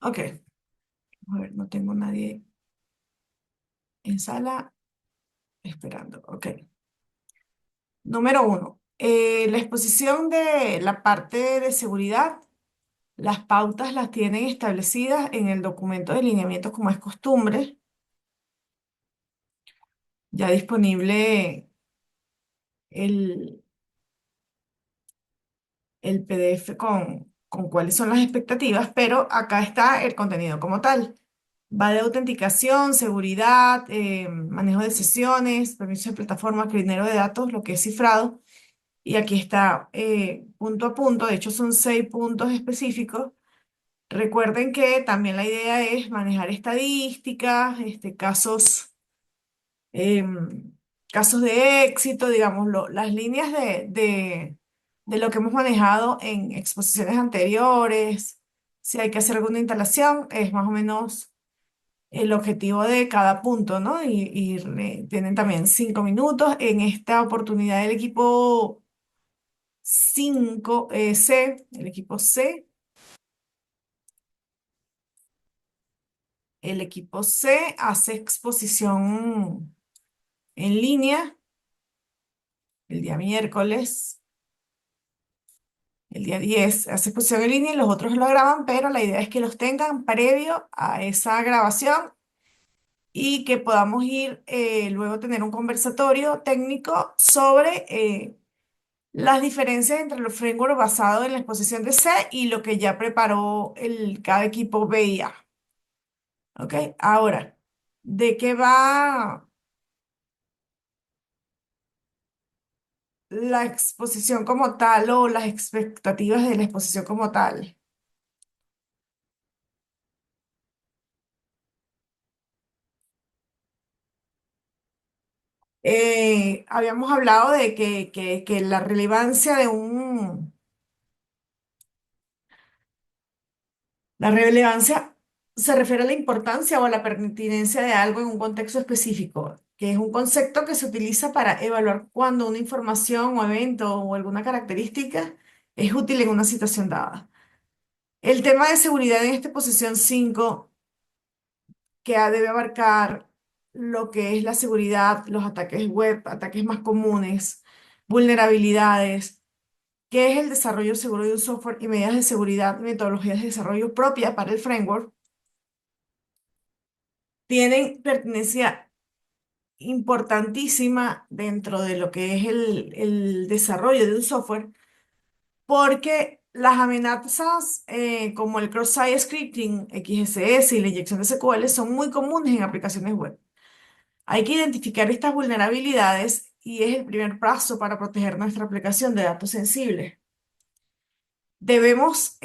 Ok, a ver, no tengo nadie en sala esperando. Ok. Número uno, la exposición de la parte de seguridad, las pautas las tienen establecidas en el documento de lineamientos como es costumbre, ya disponible el, el PDF con cuáles son las expectativas, pero acá está el contenido como tal. Va de autenticación, seguridad, manejo de sesiones, permisos de plataforma, crinero de datos, lo que es cifrado. Y aquí está punto a punto, de hecho son 6 puntos específicos. Recuerden que también la idea es manejar estadísticas, em, casos de éxito, digamos, las líneas de lo que hemos manejado en exposiciones anteriores. Si hay que hacer alguna instalación, es más o menos el objetivo de cada punto, ¿no? Tienen también 5 minutos. En esta oportunidad el equipo 5 C, el equipo C, el equipo C hace exposición en línea el día miércoles, el día 10 hace exposición en línea y los otros lo graban, pero la idea es que los tengan previo a esa grabación y que podamos ir luego tener un conversatorio técnico sobre las diferencias entre los frameworks basados en la exposición de C y lo que ya preparó cada equipo B y A. ¿Ok? Ahora, ¿de qué va la exposición como tal o las expectativas de la exposición como tal? Habíamos hablado de que la relevancia la relevancia se refiere a la importancia o a la pertinencia de algo en un contexto específico, que es un concepto que se utiliza para evaluar cuando una información o evento o alguna característica es útil en una situación dada. El tema de seguridad en esta posición 5 debe abarcar lo que es la seguridad, los ataques web, ataques más comunes, vulnerabilidades, qué es el desarrollo seguro de un software y medidas de seguridad, metodologías de desarrollo propia para el framework, tienen pertinencia importantísima dentro de lo que es el desarrollo de un software, porque las amenazas como el cross-site scripting, XSS y la inyección de SQL son muy comunes en aplicaciones web. Hay que identificar estas vulnerabilidades y es el primer paso para proteger nuestra aplicación de datos sensibles. Debemos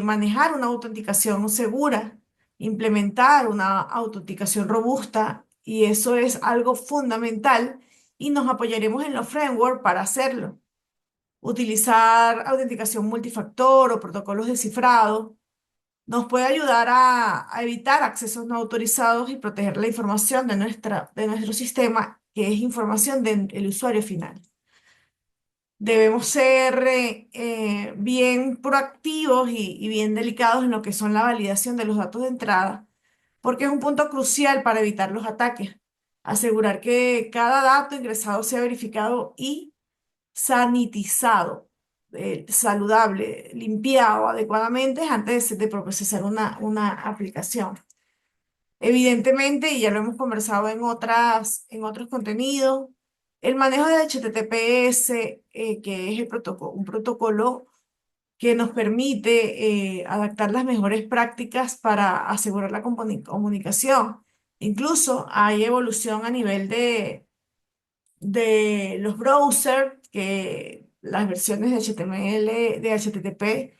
manejar una autenticación segura, implementar una autenticación robusta y eso es algo fundamental y nos apoyaremos en los frameworks para hacerlo. Utilizar autenticación multifactor o protocolos de cifrado nos puede ayudar a evitar accesos no autorizados y proteger la información de nuestro sistema, que es información del usuario final. Debemos ser bien proactivos y bien delicados en lo que son la validación de los datos de entrada, porque es un punto crucial para evitar los ataques. Asegurar que cada dato ingresado sea verificado y sanitizado, saludable, limpiado adecuadamente antes de procesar una aplicación. Evidentemente, y ya lo hemos conversado en otros contenidos, el manejo de HTTPS, que es un protocolo que nos permite adaptar las mejores prácticas para asegurar la comunicación. Incluso hay evolución a nivel de los browsers, que las versiones de HTML, de HTTP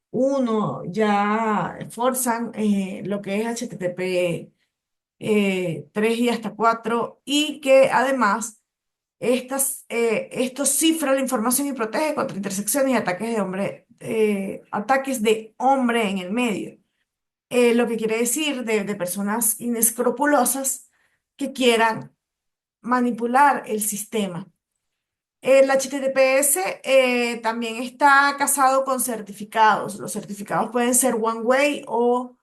1 ya forzan lo que es HTTP 3 y hasta 4 y que además esto cifra la información y protege contra intersecciones y ataques de hombre en el medio. Lo que quiere decir de personas inescrupulosas que quieran manipular el sistema. El HTTPS también está casado con certificados. Los certificados pueden ser one way o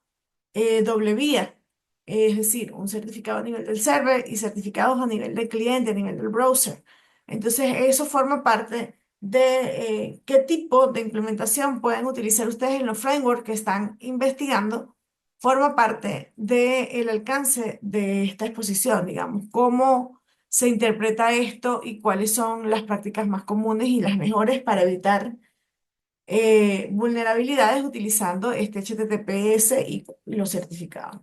doble vía, es decir, un certificado a nivel del server y certificados a nivel del cliente, a nivel del browser. Entonces, eso forma parte de qué tipo de implementación pueden utilizar ustedes en los frameworks que están investigando. Forma parte del alcance de esta exposición, digamos, cómo se interpreta esto y cuáles son las prácticas más comunes y las mejores para evitar vulnerabilidades utilizando este HTTPS y los certificados.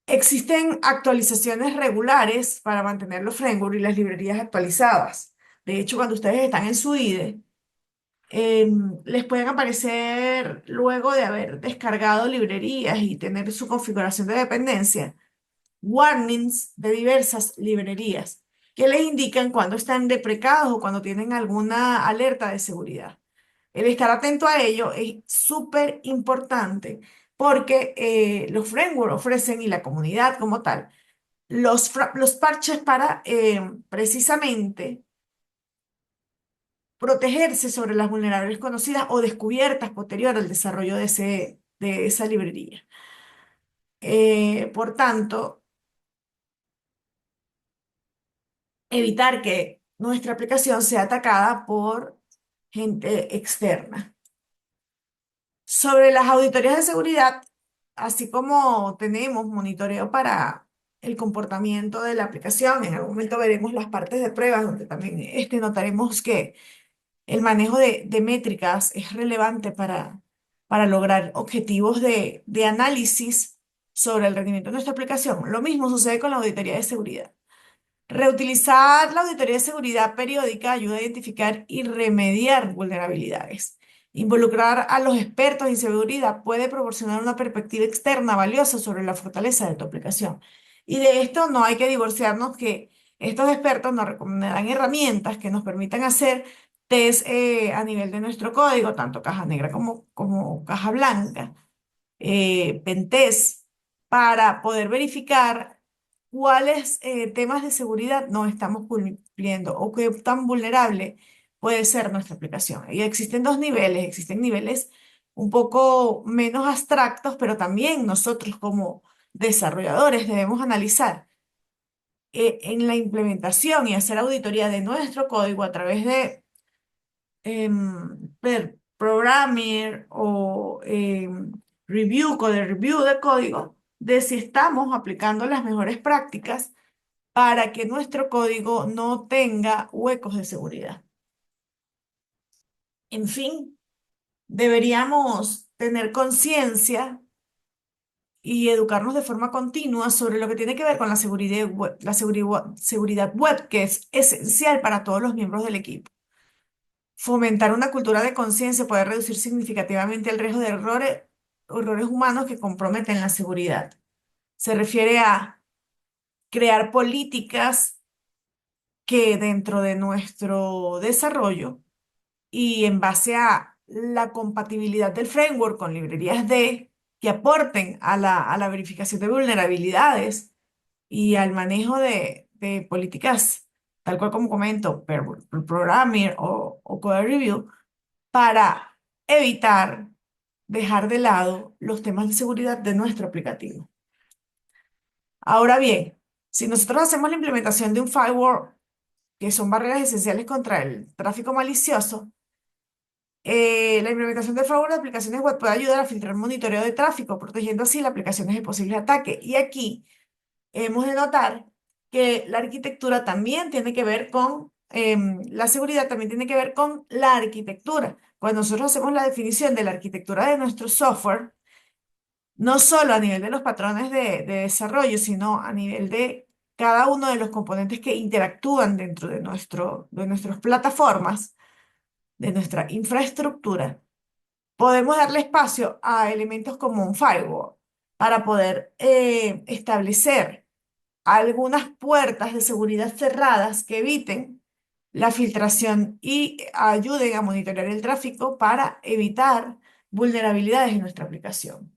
Existen actualizaciones regulares para mantener los frameworks y las librerías actualizadas. De hecho, cuando ustedes están en su IDE, les pueden aparecer, luego de haber descargado librerías y tener su configuración de dependencia, warnings de diversas librerías que les indican cuando están deprecados o cuando tienen alguna alerta de seguridad. El estar atento a ello es súper importante porque los frameworks ofrecen y la comunidad como tal los parches para precisamente protegerse sobre las vulnerabilidades conocidas o descubiertas posterior al desarrollo de esa librería. Por tanto, evitar que nuestra aplicación sea atacada por gente externa. Sobre las auditorías de seguridad, así como tenemos monitoreo para el comportamiento de la aplicación, en algún momento veremos las partes de pruebas donde también notaremos que el manejo de métricas es relevante para lograr objetivos de análisis sobre el rendimiento de nuestra aplicación. Lo mismo sucede con la auditoría de seguridad. Reutilizar la auditoría de seguridad periódica ayuda a identificar y remediar vulnerabilidades. Involucrar a los expertos en seguridad puede proporcionar una perspectiva externa valiosa sobre la fortaleza de tu aplicación. Y de esto no hay que divorciarnos que estos expertos nos recomendarán herramientas que nos permitan hacer test a nivel de nuestro código, tanto caja negra como caja blanca, pentest, para poder verificar cuáles temas de seguridad no estamos cumpliendo o qué tan vulnerable puede ser nuestra aplicación. Y existen niveles un poco menos abstractos, pero también nosotros como desarrolladores debemos analizar en la implementación y hacer auditoría de nuestro código a través de ver programmer o code review de código, de si estamos aplicando las mejores prácticas para que nuestro código no tenga huecos de seguridad. En fin, deberíamos tener conciencia y educarnos de forma continua sobre lo que tiene que ver con la seguridad web, seguridad web, que es esencial para todos los miembros del equipo. Fomentar una cultura de conciencia puede reducir significativamente el riesgo de errores humanos que comprometen la seguridad. Se refiere a crear políticas que dentro de nuestro desarrollo y en base a la compatibilidad del framework con librerías que aporten a la verificación de vulnerabilidades y al manejo de políticas, tal cual como comento, programming o code review, para evitar dejar de lado los temas de seguridad de nuestro aplicativo. Ahora bien, si nosotros hacemos la implementación de un firewall, que son barreras esenciales contra el tráfico malicioso, la implementación de firewall de aplicaciones web puede ayudar a filtrar monitoreo de tráfico, protegiendo así las aplicaciones de posibles ataques. Y aquí hemos de notar que la arquitectura también tiene que ver con, la seguridad también tiene que ver con la arquitectura. Cuando nosotros hacemos la definición de la arquitectura de nuestro software, no solo a nivel de los patrones de desarrollo, sino a nivel de cada uno de los componentes que interactúan dentro de nuestras plataformas, de nuestra infraestructura, podemos darle espacio a elementos como un firewall para poder establecer algunas puertas de seguridad cerradas que eviten la filtración y ayuden a monitorear el tráfico para evitar vulnerabilidades en nuestra aplicación.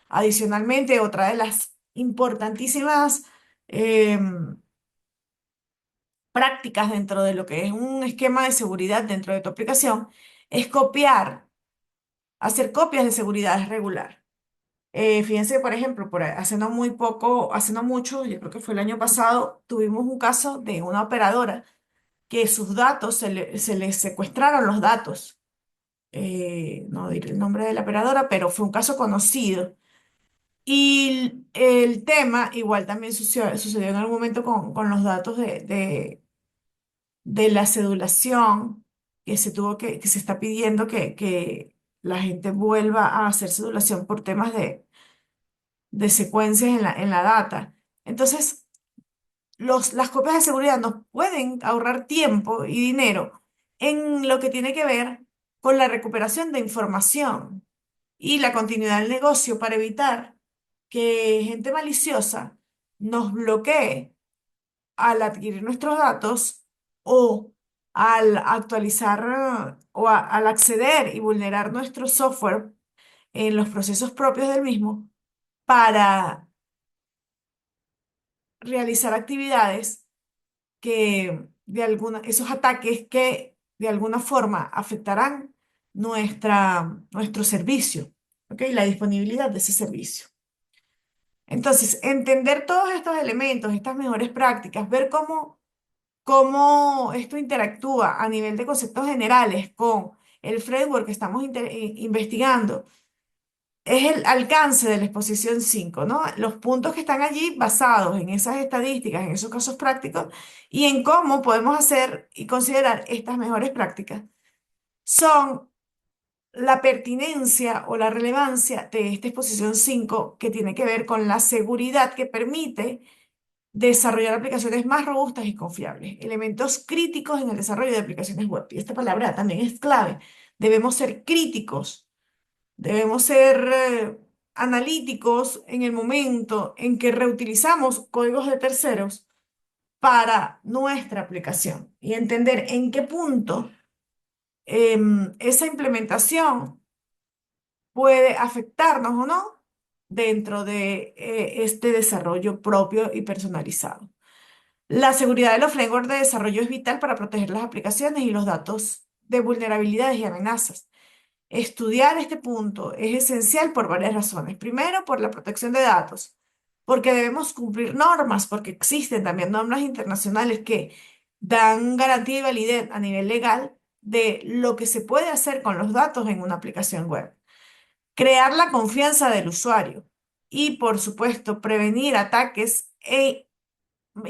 Adicionalmente, otra de las importantísimas prácticas dentro de lo que es un esquema de seguridad dentro de tu aplicación es hacer copias de seguridad regular. Fíjense, por ejemplo, hace no muy poco, hace no mucho, yo creo que fue el año pasado, tuvimos un caso de una operadora que sus datos, se les secuestraron los datos. No diré el nombre de la operadora, pero fue un caso conocido. Y el tema igual también sucedió en algún momento con los datos de la cedulación, que se está pidiendo que la gente vuelva a hacer cedulación por temas de secuencias en la data. Entonces, las copias de seguridad nos pueden ahorrar tiempo y dinero en lo que tiene que ver con la recuperación de información y la continuidad del negocio para evitar que gente maliciosa nos bloquee al adquirir nuestros datos o al actualizar al acceder y vulnerar nuestro software en los procesos propios del mismo para realizar actividades esos ataques que de alguna forma afectarán nuestro servicio, ¿ok? La disponibilidad de ese servicio. Entonces, entender todos estos elementos, estas mejores prácticas, ver cómo esto interactúa a nivel de conceptos generales con el framework que estamos investigando, es el alcance de la exposición 5, ¿no? Los puntos que están allí basados en esas estadísticas, en esos casos prácticos y en cómo podemos hacer y considerar estas mejores prácticas, son la pertinencia o la relevancia de esta exposición 5 que tiene que ver con la seguridad que permite desarrollar aplicaciones más robustas y confiables, elementos críticos en el desarrollo de aplicaciones web. Y esta palabra también es clave. Debemos ser críticos. Debemos ser analíticos en el momento en que reutilizamos códigos de terceros para nuestra aplicación y entender en qué punto esa implementación puede afectarnos o no dentro de este desarrollo propio y personalizado. La seguridad de los frameworks de desarrollo es vital para proteger las aplicaciones y los datos de vulnerabilidades y amenazas. Estudiar este punto es esencial por varias razones. Primero, por la protección de datos, porque debemos cumplir normas, porque existen también normas internacionales que dan garantía y validez a nivel legal de lo que se puede hacer con los datos en una aplicación web. Crear la confianza del usuario y, por supuesto, prevenir ataques y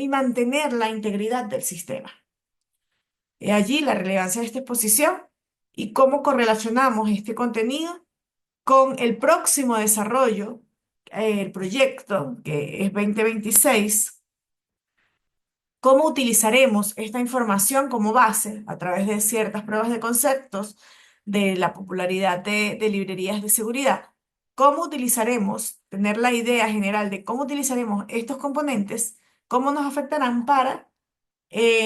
mantener la integridad del sistema. He allí la relevancia de esta exposición y cómo correlacionamos este contenido con el próximo desarrollo, el proyecto que es 2026, cómo utilizaremos esta información como base a través de ciertas pruebas de conceptos de la popularidad de librerías de seguridad, cómo utilizaremos, tener la idea general de cómo utilizaremos estos componentes, cómo nos afectarán para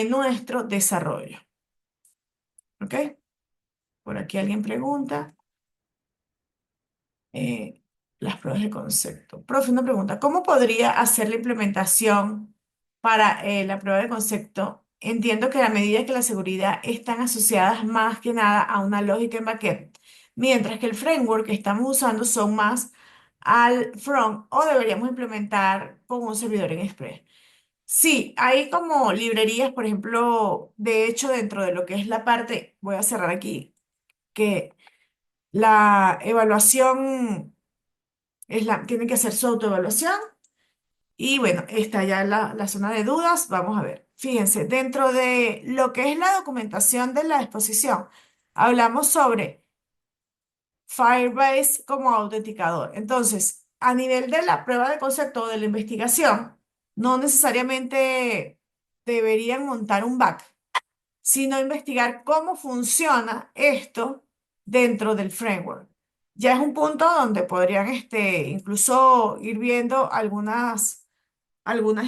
nuestro desarrollo. ¿Ok? Por aquí alguien pregunta. eh, las pruebas de concepto. Profe, una pregunta, ¿cómo podría hacer la implementación para la prueba de concepto? Entiendo que a medida que la seguridad están asociadas más que nada a una lógica en backend, mientras que el framework que estamos usando son más al front o deberíamos implementar con un servidor en Express. Sí, hay como librerías, por ejemplo, de hecho, dentro de lo que es la parte, voy a cerrar aquí, que la evaluación tiene que hacer su autoevaluación. Y bueno, está ya la zona de dudas. Vamos a ver. Fíjense, dentro de lo que es la documentación de la exposición, hablamos sobre Firebase como autenticador. Entonces, a nivel de la prueba de concepto o de la investigación, no necesariamente deberían montar un back, sino investigar cómo funciona esto dentro del framework. Ya es un punto donde podrían incluso ir viendo algunas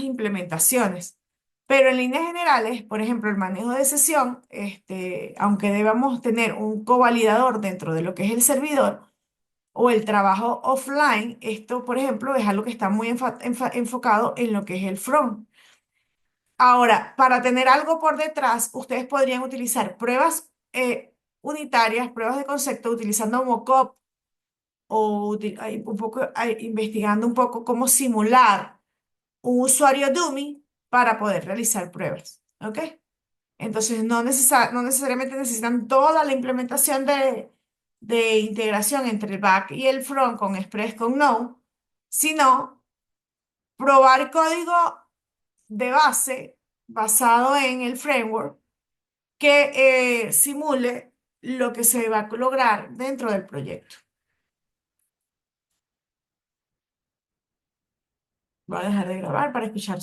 implementaciones. Pero en líneas generales, por ejemplo, el manejo de sesión, aunque debamos tener un covalidador dentro de lo que es el servidor o el trabajo offline, esto, por ejemplo, es algo que está muy enfocado en lo que es el front. Ahora, para tener algo por detrás, ustedes podrían utilizar pruebas unitarias, pruebas de concepto, utilizando mockup un poco, investigando un poco cómo simular un usuario dummy para poder realizar pruebas. ¿Ok? Entonces, no necesariamente necesitan toda la implementación de integración entre el back y el front con Express con Node, sino probar código de base basado en el framework que simule lo que se va a lograr dentro del proyecto. Voy a dejar de grabar para escuchar su